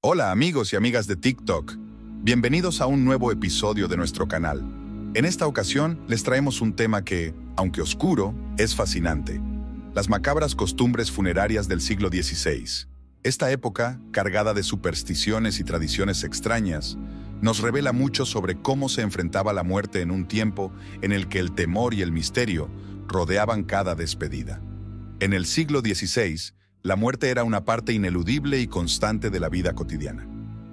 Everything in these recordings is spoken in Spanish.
Hola amigos y amigas de TikTok, bienvenidos a un nuevo episodio de nuestro canal. En esta ocasión les traemos un tema que, aunque oscuro, es fascinante: las macabras costumbres funerarias del siglo XVI. Esta época, cargada de supersticiones y tradiciones extrañas, nos revela mucho sobre cómo se enfrentaba la muerte en un tiempo en el que el temor y el misterio rodeaban cada despedida. En el siglo XVI, la muerte era una parte ineludible y constante de la vida cotidiana.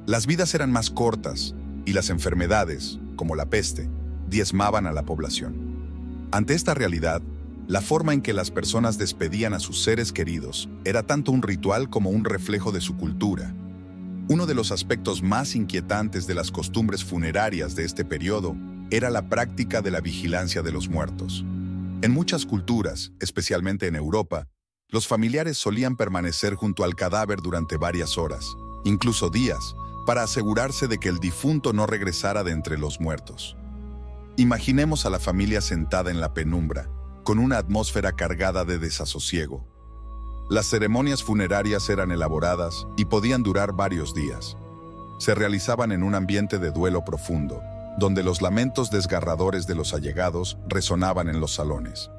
Las vidas eran más cortas y las enfermedades, como la peste, diezmaban a la población. Ante esta realidad, la forma en que las personas despedían a sus seres queridos era tanto un ritual como un reflejo de su cultura. Uno de los aspectos más inquietantes de las costumbres funerarias de este periodo era la práctica de la vigilancia de los muertos. En muchas culturas, especialmente en Europa, los familiares solían permanecer junto al cadáver durante varias horas, incluso días, para asegurarse de que el difunto no regresara de entre los muertos. Imaginemos a la familia sentada en la penumbra, con una atmósfera cargada de desasosiego. Las ceremonias funerarias eran elaboradas y podían durar varios días. Se realizaban en un ambiente de duelo profundo, donde los lamentos desgarradores de los allegados resonaban en los salones.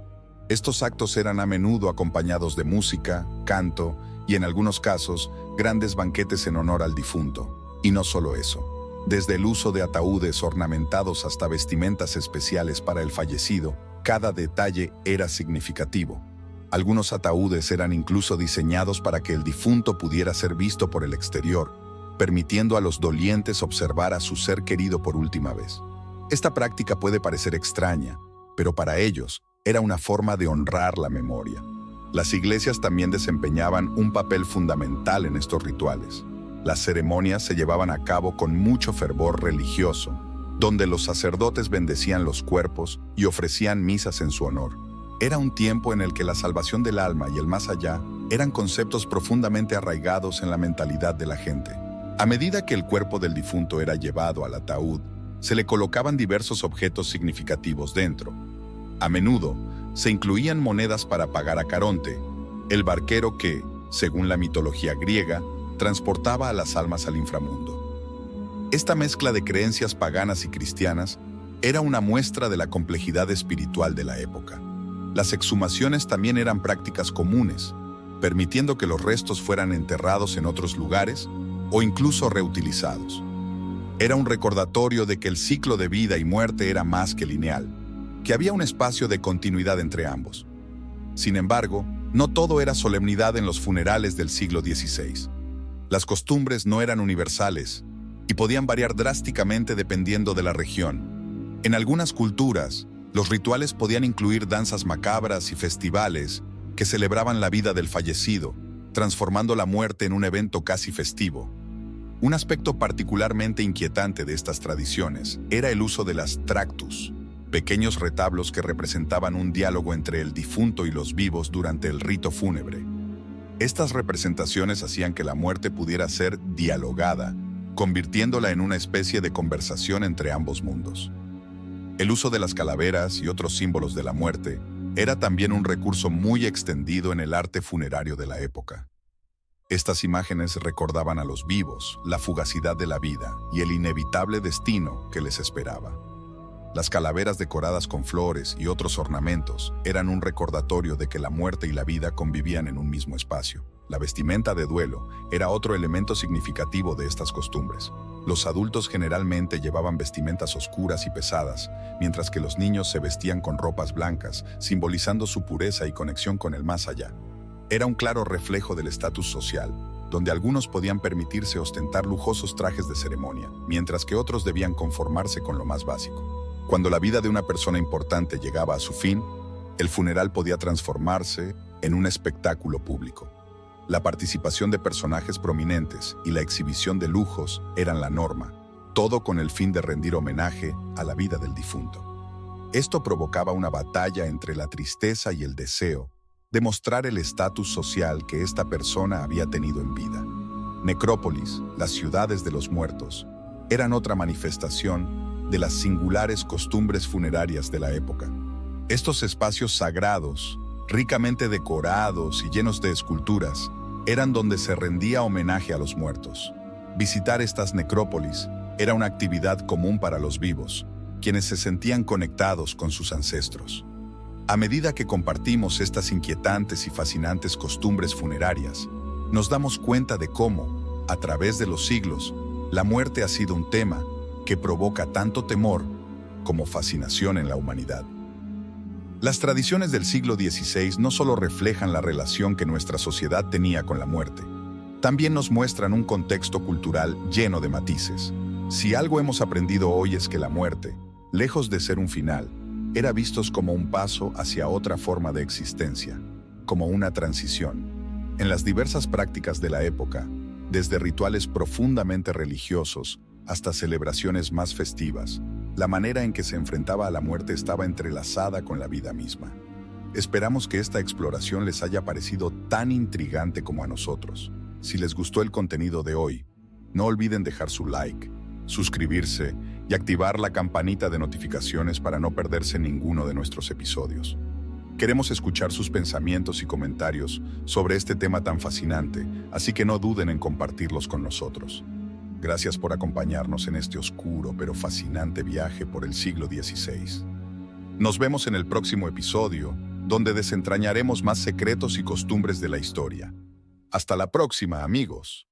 Estos actos eran a menudo acompañados de música, canto y, en algunos casos, grandes banquetes en honor al difunto. Y no solo eso. Desde el uso de ataúdes ornamentados hasta vestimentas especiales para el fallecido, cada detalle era significativo. Algunos ataúdes eran incluso diseñados para que el difunto pudiera ser visto por el exterior, permitiendo a los dolientes observar a su ser querido por última vez. Esta práctica puede parecer extraña, pero para ellos era una forma de honrar la memoria. Las iglesias también desempeñaban un papel fundamental en estos rituales. Las ceremonias se llevaban a cabo con mucho fervor religioso, donde los sacerdotes bendecían los cuerpos y ofrecían misas en su honor. Era un tiempo en el que la salvación del alma y el más allá eran conceptos profundamente arraigados en la mentalidad de la gente. A medida que el cuerpo del difunto era llevado al ataúd, se le colocaban diversos objetos significativos dentro. A menudo, se incluían monedas para pagar a Caronte, el barquero que, según la mitología griega, transportaba a las almas al inframundo. Esta mezcla de creencias paganas y cristianas era una muestra de la complejidad espiritual de la época. Las exhumaciones también eran prácticas comunes, permitiendo que los restos fueran enterrados en otros lugares o incluso reutilizados. Era un recordatorio de que el ciclo de vida y muerte era más que lineal, que había un espacio de continuidad entre ambos. Sin embargo, no todo era solemnidad en los funerales del siglo XVI. Las costumbres no eran universales y podían variar drásticamente dependiendo de la región. En algunas culturas, los rituales podían incluir danzas macabras y festivales que celebraban la vida del fallecido, transformando la muerte en un evento casi festivo. Un aspecto particularmente inquietante de estas tradiciones era el uso de las tractus, pequeños retablos que representaban un diálogo entre el difunto y los vivos durante el rito fúnebre. Estas representaciones hacían que la muerte pudiera ser dialogada, convirtiéndola en una especie de conversación entre ambos mundos. El uso de las calaveras y otros símbolos de la muerte era también un recurso muy extendido en el arte funerario de la época. Estas imágenes recordaban a los vivos la fugacidad de la vida y el inevitable destino que les esperaba. Las calaveras decoradas con flores y otros ornamentos eran un recordatorio de que la muerte y la vida convivían en un mismo espacio. La vestimenta de duelo era otro elemento significativo de estas costumbres. Los adultos generalmente llevaban vestimentas oscuras y pesadas, mientras que los niños se vestían con ropas blancas, simbolizando su pureza y conexión con el más allá. Era un claro reflejo del estatus social, donde algunos podían permitirse ostentar lujosos trajes de ceremonia, mientras que otros debían conformarse con lo más básico. Cuando la vida de una persona importante llegaba a su fin, el funeral podía transformarse en un espectáculo público. La participación de personajes prominentes y la exhibición de lujos eran la norma, todo con el fin de rendir homenaje a la vida del difunto. Esto provocaba una batalla entre la tristeza y el deseo de mostrar el estatus social que esta persona había tenido en vida. Necrópolis, las ciudades de los muertos, eran otra manifestación de las singulares costumbres funerarias de la época. Estos espacios sagrados, ricamente decorados y llenos de esculturas, eran donde se rendía homenaje a los muertos. Visitar estas necrópolis era una actividad común para los vivos, quienes se sentían conectados con sus ancestros. A medida que compartimos estas inquietantes y fascinantes costumbres funerarias, nos damos cuenta de cómo, a través de los siglos, la muerte ha sido un tema que provoca tanto temor como fascinación en la humanidad. Las tradiciones del siglo XVI no solo reflejan la relación que nuestra sociedad tenía con la muerte, también nos muestran un contexto cultural lleno de matices. Si algo hemos aprendido hoy es que la muerte, lejos de ser un final, era visto como un paso hacia otra forma de existencia, como una transición. En las diversas prácticas de la época, desde rituales profundamente religiosos hasta celebraciones más festivas, la manera en que se enfrentaba a la muerte estaba entrelazada con la vida misma. Esperamos que esta exploración les haya parecido tan intrigante como a nosotros. Si les gustó el contenido de hoy, no olviden dejar su like, suscribirse y activar la campanita de notificaciones para no perderse ninguno de nuestros episodios. Queremos escuchar sus pensamientos y comentarios sobre este tema tan fascinante, así que no duden en compartirlos con nosotros. Gracias por acompañarnos en este oscuro pero fascinante viaje por el siglo XVI. Nos vemos en el próximo episodio, donde desentrañaremos más secretos y costumbres de la historia. Hasta la próxima, amigos.